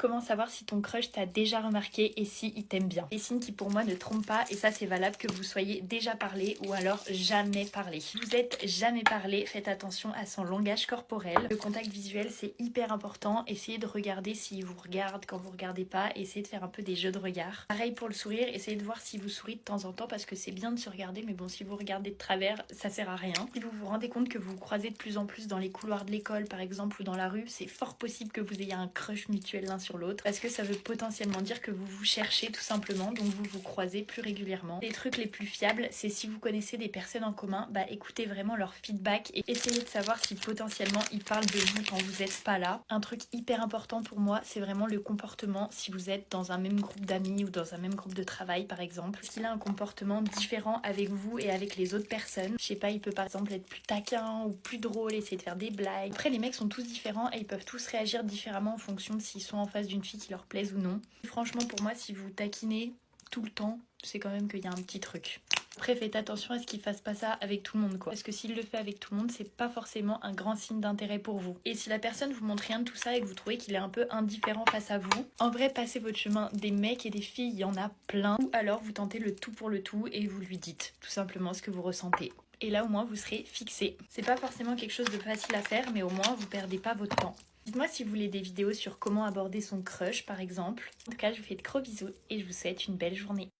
Comment savoir si ton crush t'a déjà remarqué et si il t'aime bien? Les signes qui pour moi ne trompent pas, et ça c'est valable que vous soyez déjà parlé ou alors jamais parlé. Si vous êtes jamais parlé, faites attention à son langage corporel. Le contact visuel c'est hyper important, essayez de regarder s'il vous regarde quand vous regardez pas, essayez de faire un peu des jeux de regard. Pareil pour le sourire, essayez de voir si vous souriez de temps en temps parce que c'est bien de se regarder, mais bon, si vous regardez de travers, ça sert à rien. Si vous vous rendez compte que vous vous croisez de plus en plus dans les couloirs de l'école par exemple ou dans la rue, c'est fort possible que vous ayez un crush mutuel l'un sur l'autre parce que ça veut potentiellement dire que vous vous cherchez tout simplement, donc vous vous croisez plus régulièrement. Les trucs les plus fiables, c'est si vous connaissez des personnes en commun, bah écoutez vraiment leur feedback et essayez de savoir si potentiellement ils parlent de vous quand vous n'êtes pas là. Un truc hyper important pour moi, c'est vraiment le comportement. Si vous êtes dans un même groupe d'amis ou dans un même groupe de travail par exemple, s'il a un comportement différent avec vous et avec les autres personnes, je sais pas, il peut par exemple être plus taquin ou plus drôle, essayer de faire des blagues. Après les mecs sont tous différents et ils peuvent tous réagir différemment en fonction de s'ils sont en face d'une fille qui leur plaise ou non. Franchement pour moi si vous taquinez tout le temps, c'est quand même qu'il y a un petit truc. Après faites attention à ce qu'il fasse pas ça avec tout le monde quoi. Parce que s'il le fait avec tout le monde, c'est pas forcément un grand signe d'intérêt pour vous. Et si la personne vous montre rien de tout ça et que vous trouvez qu'il est un peu indifférent face à vous, en vrai passez votre chemin. Des mecs et des filles, il y en a plein. Ou alors vous tentez le tout pour le tout et vous lui dites tout simplement ce que vous ressentez. Et là au moins vous serez fixé. C'est pas forcément quelque chose de facile à faire, mais au moins vous perdez pas votre temps. Dites-moi si vous voulez des vidéos sur comment aborder son crush par exemple. En tout cas je vous fais de gros bisous et je vous souhaite une belle journée.